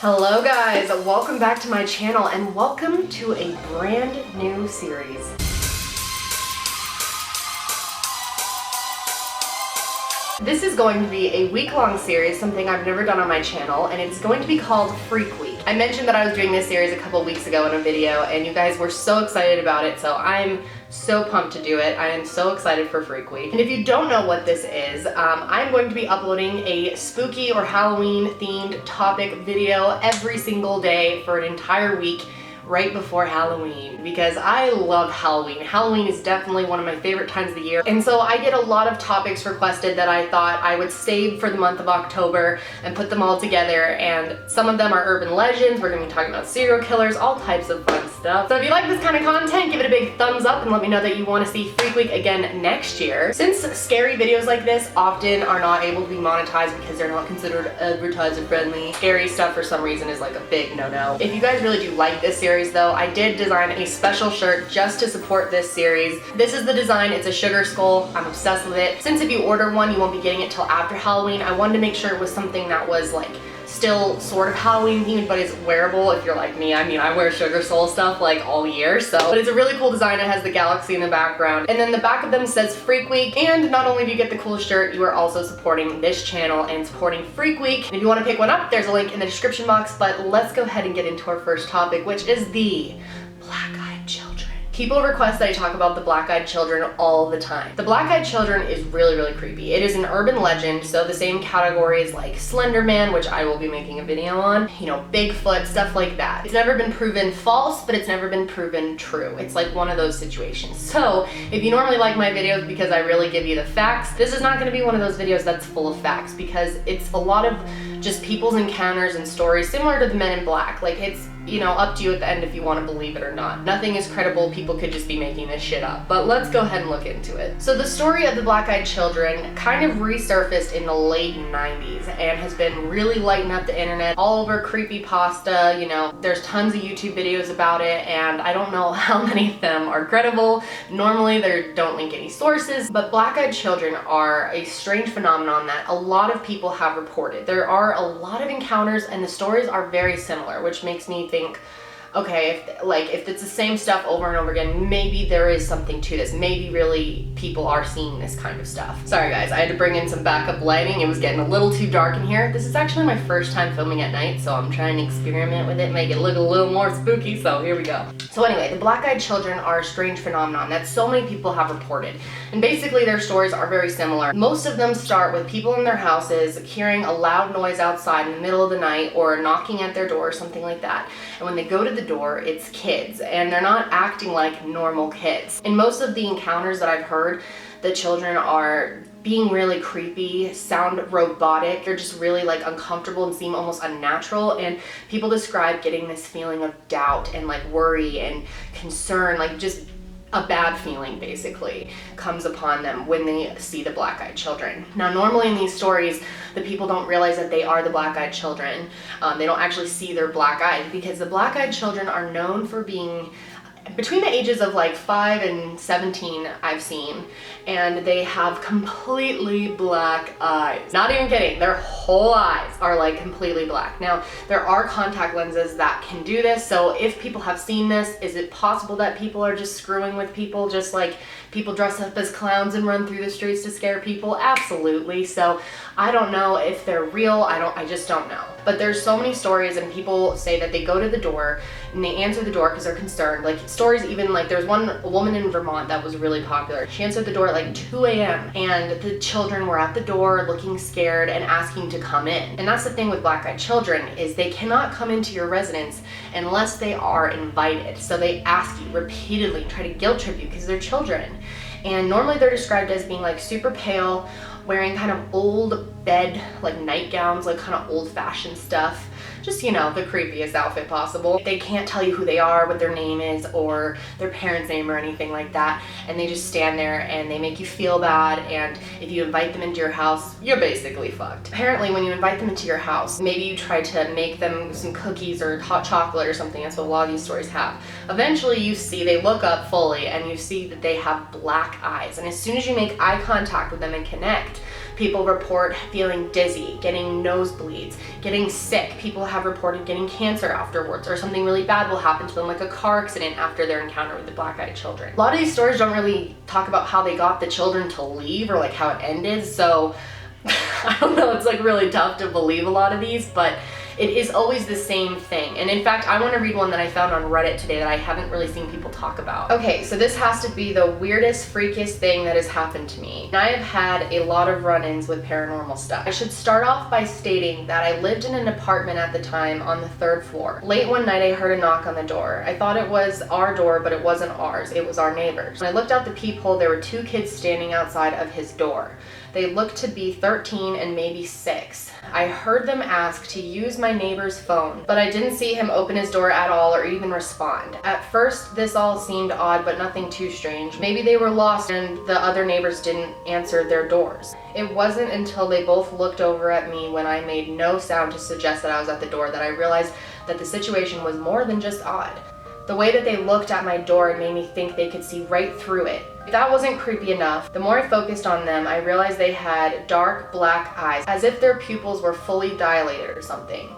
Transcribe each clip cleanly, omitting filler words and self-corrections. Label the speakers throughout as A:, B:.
A: Hello guys, welcome back to my channel and welcome to a brand new series. This is going to be a week-long series, something I've never done on my channel, and it's going to be called Freak Week. I mentioned that I was doing this series a couple weeks ago in a video, and you guys were so excited about it, so I'm so pumped to do it. I am so excited for Freak Week. And if you don't know what this is, I'm going to be uploading a spooky or Halloween themed topic video every single day for an entire week right before Halloween, because I love Halloween. Halloween is definitely one of my favorite times of the year, and so I get a lot of topics requested that I thought I would save for the month of October and put them all together, and some of them are urban legends. We're gonna be talking about serial killers, all types of fun stuff. So if you like this kind of content, give it a big thumbs up and let me know that you want to see Freak Week again next year. Since scary videos like this often are not able to be monetized because they're not considered advertiser friendly, scary stuff for some reason is like a big no-no. If you guys really do like this series though, I did design a special shirt just to support this series. This is the design. It's a sugar skull. I'm obsessed with it. Since if you order one, you won't be getting it till after Halloween, I wanted to make sure it was something that was like still sort of Halloween themed, but is wearable if you're like me. I mean, I wear sugar soul stuff like all year, so. But it's a really cool design. It has the galaxy in the background. And then the back of them says Freak Week. And not only do you get the cool shirt, you are also supporting this channel and supporting Freak Week. And if you want to pick one up, there's a link in the description box. But let's go ahead and get into our first topic, which is the black-eyed children. People request that I talk about the black-eyed children all the time. The black-eyed children is really, really creepy. It is an urban legend, so the same categories like Slender Man, which I will be making a video on, you know, Bigfoot, stuff like that. It's never been proven false, but it's never been proven true. It's like one of those situations. So if you normally like my videos because I really give you the facts, this is not gonna be one of those videos that's full of facts, because it's a lot of just people's encounters and stories similar to the Men in Black. Like, it's, you know, up to you at the end if you want to believe it or not. Nothing is credible. People could just be making this shit up. But let's go ahead and look into it. So the story of the black-eyed children kind of resurfaced in the late 90s and has been really lighting up the internet all over creepypasta. You know, there's tons of YouTube videos about it, and I don't know how many of them are credible. Normally they don't link any sources, but black-eyed children are a strange phenomenon that a lot of people have reported. There are a lot of encounters and the stories are very similar, which makes me think, okay, if it's the same stuff over and over again, maybe there is something to this. Maybe really people are seeing this kind of stuff. Sorry guys, I had to bring in some backup lighting. It was getting a little too dark in here. This is actually my first time filming at night, so I'm trying to experiment with it, make it look a little more spooky, so here we go. So anyway, the black-eyed children are a strange phenomenon that so many people have reported. And basically their stories are very similar. Most of them start with people in their houses hearing a loud noise outside in the middle of the night or knocking at their door or something like that. And when they go to the door, it's kids, and they're not acting like normal kids. In most of the encounters that I've heard, the children are being really creepy, sound robotic. They're just really like uncomfortable and seem almost unnatural, and people describe getting this feeling of doubt and like worry and concern, like just a bad feeling basically comes upon them when they see the black-eyed children. Now normally in these stories, the people don't realize that they are the black-eyed children. They don't actually see their black eyes, because the black-eyed children are known for being between the ages of like 5 and 17, I've seen, and they have completely black eyes. Not even kidding, their whole eyes are like completely black. Now, there are contact lenses that can do this, so if people have seen this, is it possible that people are just screwing with people, just like people dress up as clowns and run through the streets to scare people? Absolutely. So I don't know if they're real. I just don't know. But there's so many stories, and people say that they go to the door and they answer the door because they're concerned. Like stories even like there's a woman in Vermont that was really popular. She answered the door at like 2 a.m. and the children were at the door looking scared and asking to come in. And that's the thing with black-eyed children, is they cannot come into your residence unless they are invited. So they ask you repeatedly, try to guilt trip you because they're children. And normally they're described as being like super pale, wearing kind of old bed, like nightgowns, like kind of old-fashioned stuff. Just, you know, the creepiest outfit possible. They can't tell you who they are, what their name is, or their parents' name or anything like that. And they just stand there and they make you feel bad. And if you invite them into your house, you're basically fucked. Apparently, when you invite them into your house, maybe you try to make them some cookies or hot chocolate or something. That's what a lot of these stories have. Eventually, you see, they look up fully and you see that they have black eyes. And as soon as you make eye contact with them and connect, People report feeling dizzy, getting nosebleeds, getting sick. People have reported getting cancer afterwards, or something really bad will happen to them, like a car accident after their encounter with the black-eyed children. A lot of these stories don't really talk about how they got the children to leave or like how it ended, so I don't know, it's like really tough to believe a lot of these, but it is always the same thing. And in fact, I want to read one that I found on Reddit today that I haven't really seen people talk about. Okay, so this has to be the weirdest, freakiest thing that has happened to me. And I have had a lot of run-ins with paranormal stuff. I should start off by stating that I lived in an apartment at the time on the 3rd floor. Late one night, I heard a knock on the door. I thought it was our door, but it wasn't ours. It was our neighbor's. When I looked out the peephole, there were 2 kids standing outside of his door. They looked to be 13 and maybe 6. I heard them ask to use my neighbor's phone, but I didn't see him open his door at all or even respond. At first, this all seemed odd, but nothing too strange. Maybe they were lost and the other neighbors didn't answer their doors. It wasn't until they both looked over at me when I made no sound to suggest that I was at the door that I realized that the situation was more than just odd. The way that they looked at my door made me think they could see right through it. If that wasn't creepy enough, the more I focused on them, I realized they had dark black eyes, as if their pupils were fully dilated or something.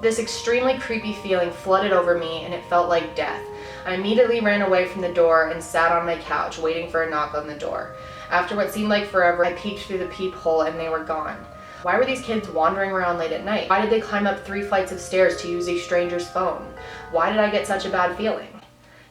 A: This extremely creepy feeling flooded over me and it felt like death. I immediately ran away from the door and sat on my couch, waiting for a knock on the door. After what seemed like forever, I peeked through the peephole and they were gone. Why were these kids wandering around late at night? Why did they climb up 3 flights of stairs to use a stranger's phone? Why did I get such a bad feeling?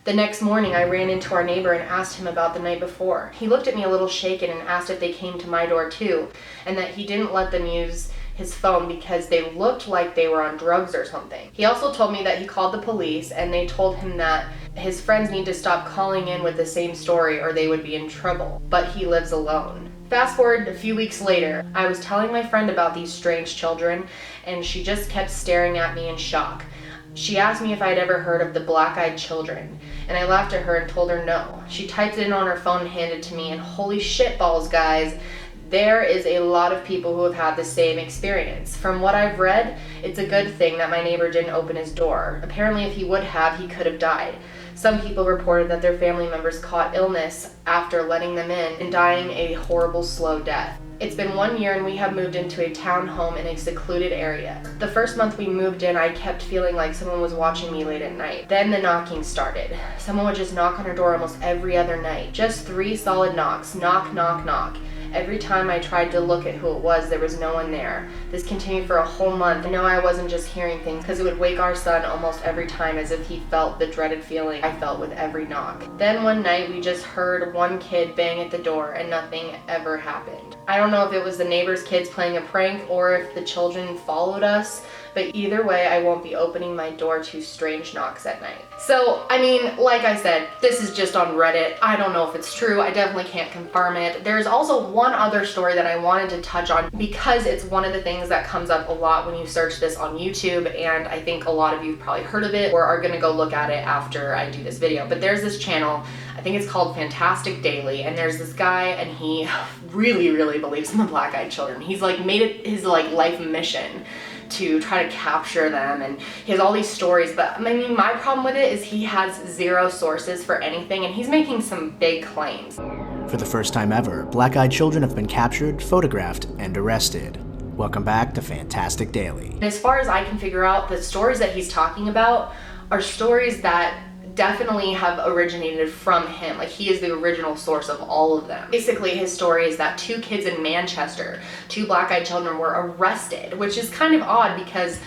A: The next morning, I ran into our neighbor and asked him about the night before. He looked at me a little shaken and asked if they came to my door too, and that he didn't let them use his phone because they looked like they were on drugs or something. He also told me that he called the police and they told him that his friends need to stop calling in with the same story or they would be in trouble, but he lives alone. Fast forward a few weeks later, I was telling my friend about these strange children and she just kept staring at me in shock. She asked me if I'd ever heard of the black-eyed children, and I laughed at her and told her no. She typed it in on her phone and handed it to me, and holy shit balls, guys, there is a lot of people who have had the same experience. From what I've read, it's a good thing that my neighbor didn't open his door. Apparently if he would have, he could have died. Some people reported that their family members caught illness after letting them in and dying a horrible slow death. It's been 1 year and we have moved into a townhome in a secluded area. The first month we moved in, I kept feeling like someone was watching me late at night. Then the knocking started. Someone would just knock on our door almost every other night. Just 3 solid knocks. Knock, knock, knock. Every time I tried to look at who it was, there was no one there. This continued for a whole month. I know I wasn't just hearing things because it would wake our son almost every time as if he felt the dreaded feeling I felt with every knock. Then one night we just heard one kid bang at the door and nothing ever happened. I don't know if it was the neighbor's kids playing a prank or if the children followed us, but either way, I won't be opening my door to strange knocks at night. So, I mean, like I said, this is just on Reddit. I don't know if it's true. I definitely can't confirm it. There's also one other story that I wanted to touch on because it's one of the things that comes up a lot when you search this on YouTube, and I think a lot of you have probably heard of it or are gonna go look at it after I do this video. But there's this channel, I think it's called Fantastic Daily, and there's this guy and he really believes in the black-eyed children. He's like made it his like life mission to try to capture them, and he has all these stories, but I mean my problem with it is he has 0 sources for anything and he's making some big claims.
B: For the first time ever, black-eyed children have been captured, photographed, and arrested. Welcome back to Fantastic Daily.
A: And as far as I can figure out, the stories that he's talking about are stories that definitely have originated from him. Like, he is the original source of all of them. Basically, his story is that 2 kids in Manchester, 2 black-eyed children, were arrested, which is kind of odd because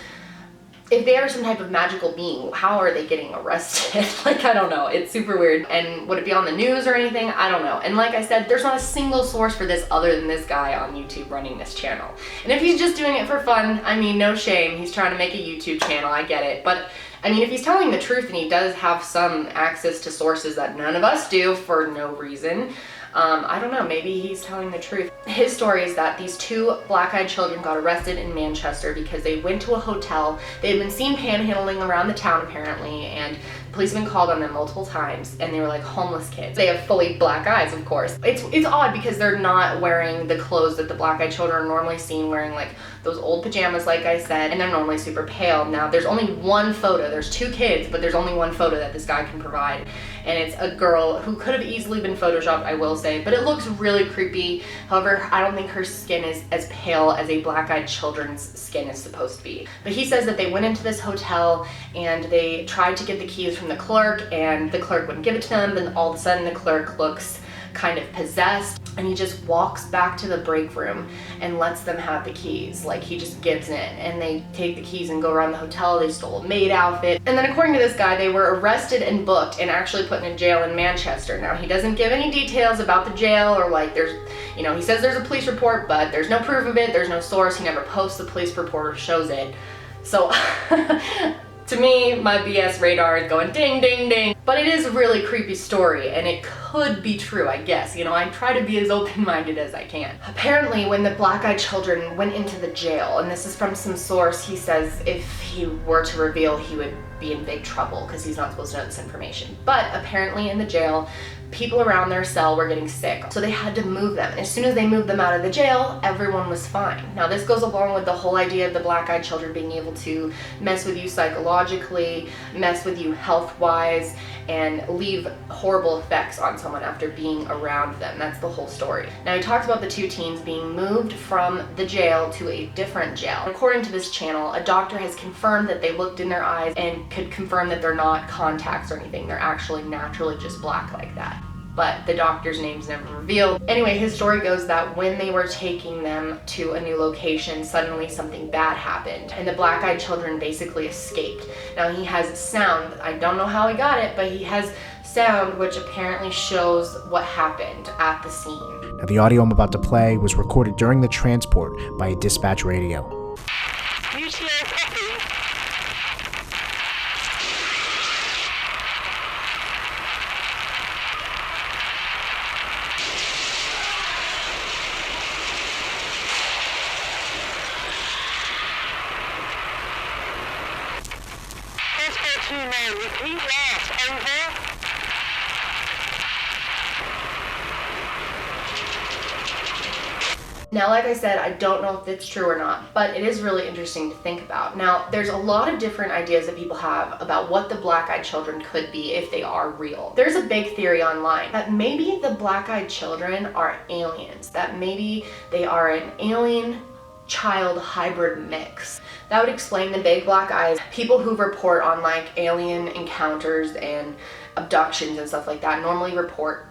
A: if they are some type of magical being, how are they getting arrested? Like, I don't know. It's super weird. And would it be on the news or anything? I don't know. And like I said, there's not a single source for this other than this guy on YouTube running this channel. And if he's just doing it for fun, I mean, no shame. He's trying to make a YouTube channel. I get it. But I mean, if he's telling the truth and he does have some access to sources that none of us do for no reason, I don't know, maybe he's telling the truth. His story is that these 2 black-eyed children got arrested in Manchester because they went to a hotel. They had been seen panhandling around the town apparently, and Policemen called on them multiple times, and they were like homeless kids. They have fully black eyes, of course. It's odd because they're not wearing the clothes that the black-eyed children are normally seen wearing, like those old pajamas, like I said, and they're normally super pale. Now, there's only one photo. There's 2 kids, but there's only one photo that this guy can provide, and it's a girl who could have easily been photoshopped, I will say, but it looks really creepy. However, I don't think her skin is as pale as a black-eyed children's skin is supposed to be. But he says that they went into this hotel and they tried to get the keys from the clerk, and the clerk wouldn't give it to them. Then all of a sudden the clerk looks kind of possessed, and he just walks back to the break room and lets them have the keys. Like, he just gives in, and they take the keys and go around the hotel. They stole a maid outfit, and then according to this guy, they were arrested and booked and actually put in a jail in Manchester. Now, he doesn't give any details about the jail, or like there's, you know, he says there's a police report, but there's no proof of it. There's no source. He never posts the police report or shows it. So to me, my BS radar is going ding, ding, ding. But it is a really creepy story, and it could be true, I guess. You know, I try to be as open-minded as I can. Apparently, when the black-eyed children went into the jail, and this is from some source, he says if he were to reveal, he would be in big trouble because he's not supposed to know this information. But apparently in the jail, people around their cell were getting sick, so they had to move them. And as soon as they moved them out of the jail, everyone was fine. Now, this goes along with the whole idea of the black-eyed children being able to mess with you psychologically, mess with you health-wise, and leave horrible effects on someone after being around them. That's the whole story. Now, he talks about the 2 teens being moved from the jail to a different jail. According to this channel, a doctor has confirmed that they looked in their eyes and could confirm that they're not contacts or anything. They're actually naturally just black like that. But the doctor's name's never revealed. Anyway, his story goes that when they were taking them to a new location, suddenly something bad happened, and the black-eyed children basically escaped. Now, he has sound. I don't know how he got it, but he has sound which apparently shows what happened at the scene.
B: Now, the audio I'm about to play was recorded during the transport by a dispatch radio.
C: UTA copy. Repeat last, over.
A: Now, like I said, I don't know if it's true or not, but it is really interesting to think about. Now, there's a lot of different ideas that people have about what the black-eyed children could be if they are real. There's a big theory online that maybe the black-eyed children are aliens, that maybe they are an alien child hybrid mix. That would explain the big black eyes. People who report on like alien encounters and abductions and stuff like that normally report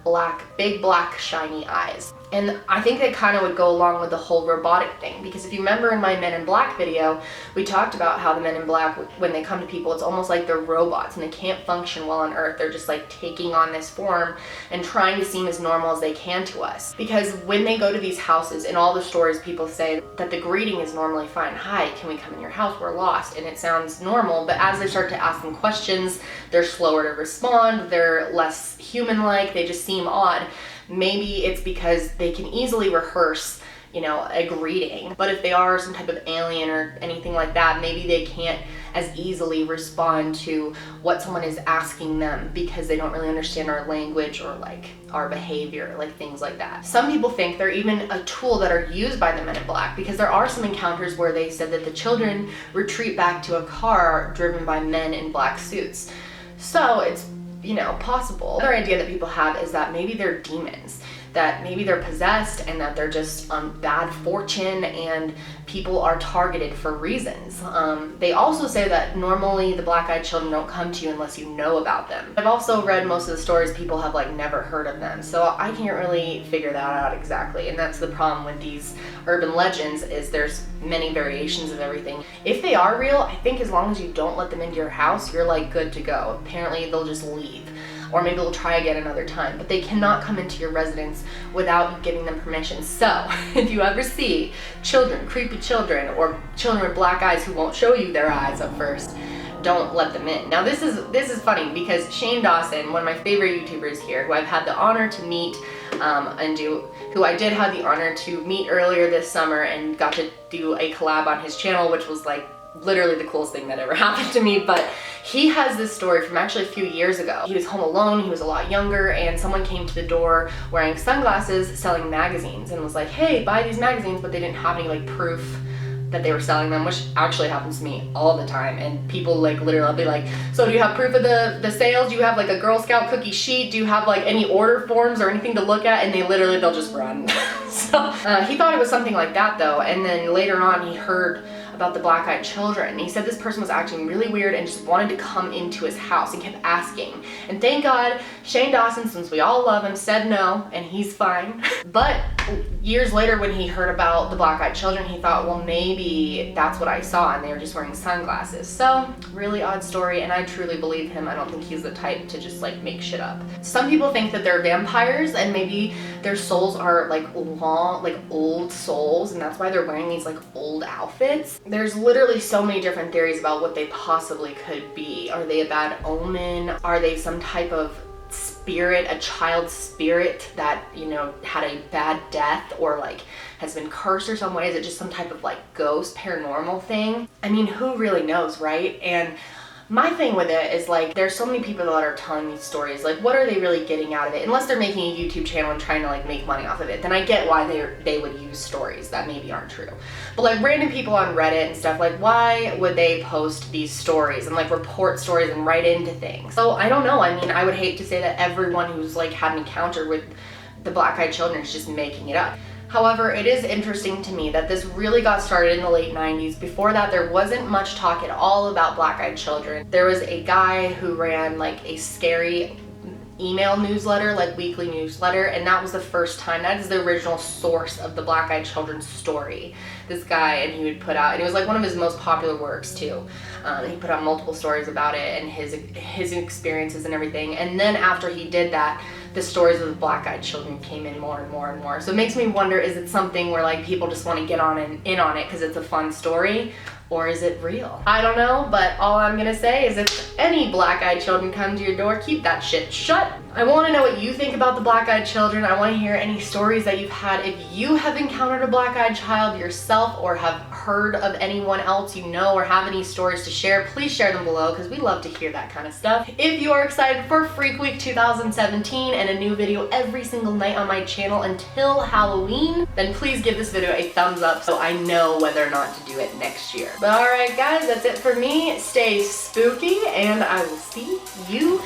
A: big black shiny eyes. And I think that kind of would go along with the whole robotic thing, because if you remember in my Men in Black video, we talked about how the Men in Black, when they come to people, it's almost like they're robots and they can't function well on Earth. They're just like taking on this form and trying to seem as normal as they can to us. Because when they go to these houses, in all the stories, people say that the greeting is normally fine. Hi, can we come in your house? We're lost. And it sounds normal, but as they start to ask them questions, they're slower to respond. They're less human-like. They just seem odd. Maybe it's because they can easily rehearse, you know, a greeting. But if they are some type of alien or anything like that, maybe they can't as easily respond to what someone is asking them because they don't really understand our language or like our behavior, like things like that. Some people think they're even a tool that are used by the Men in Black, because there are some encounters where they said that the children retreat back to a car driven by men in black suits. So it's, you know, possible. Another idea that people have is that maybe they're demons, that maybe they're possessed and that they're just bad fortune and people are targeted for reasons. They also say that normally the black-eyed children don't come to you unless you know about them. I've also read most of the stories, people have like never heard of them, so I can't really figure that out exactly. And that's the problem with these urban legends, is there's many variations of everything. If they are real, I think as long as you don't let them into your house, you're like good to go. Apparently they'll just leave, or maybe they'll try again another time, but they cannot come into your residence without you giving them permission. So if you ever see children, creepy children, or children with black eyes who won't show you their eyes at first, don't let them in. Now this is funny, because Shane Dawson, one of my favorite YouTubers here, who I've had the honor to meet who I did have the honor to meet earlier this summer and got to do a collab on his channel, which was like literally the coolest thing that ever happened to me. But he has this story from actually a few years ago. He was home alone, he was a lot younger, and someone came to the door wearing sunglasses selling magazines and was like, hey, buy these magazines, but they didn't have any like proof that they were selling them, which actually happens to me all the time. And people like literally, I'll be like, so do you have proof of the sales? Do you have like a Girl Scout cookie sheet? Do you have like any order forms or anything to look at? And they'll just run. So he thought it was something like that though. And then later on he heard about the black-eyed children. And he said this person was acting really weird and just wanted to come into his house and kept asking. And thank God Shane Dawson, since we all love him, said no, and he's fine. But years later when he heard about the black-eyed children, he thought, well, maybe that's what I saw and they were just wearing sunglasses. So really odd story, and I truly believe him. I don't think he's the type to just like make shit up. Some people think that they're vampires and maybe their souls are like long, like old souls, and that's why they're wearing these like old outfits. There's literally so many different theories about what they possibly could be. Are they a bad omen? Are they some type of spirit, a child spirit that, you know, had a bad death or like has been cursed or some way? Is it just some type of like ghost paranormal thing? I mean, who really knows, right? And my thing with it is like, there's so many people that are telling these stories, like what are they really getting out of it? Unless they're making a YouTube channel and trying to like make money off of it, then I get why they would use stories that maybe aren't true. But like random people on Reddit and stuff, like why would they post these stories and like report stories and write into things? So I don't know. I mean, I would hate to say that everyone who's like had an encounter with the black-eyed children is just making it up. However, it is interesting to me that this really got started in the late 90s. Before that, there wasn't much talk at all about black-eyed children. There was a guy who ran like a scary email newsletter, like weekly newsletter, and that was the first time, that is the original source of the black-eyed children's story. This guy, and he would put out, and it was like one of his most popular works too. He put out multiple stories about it and his experiences and everything. And then after he did that, the stories of the black-eyed children came in more and more and more. So it makes me wonder, is it something where like people just want to get on and in on it because it's a fun story? Or is it real? I don't know, but all I'm gonna say is if any black-eyed children come to your door, keep that shit shut. I wanna know what you think about the black-eyed children. I wanna hear any stories that you've had. If you have encountered a black-eyed child yourself or have heard of anyone else you know or have any stories to share, please share them below because we love to hear that kind of stuff. If you are excited for Freak Week 2017 and a new video every single night on my channel until Halloween, then please give this video a thumbs up so I know whether or not to do it next year. But alright guys, that's it for me. Stay spooky and I will see you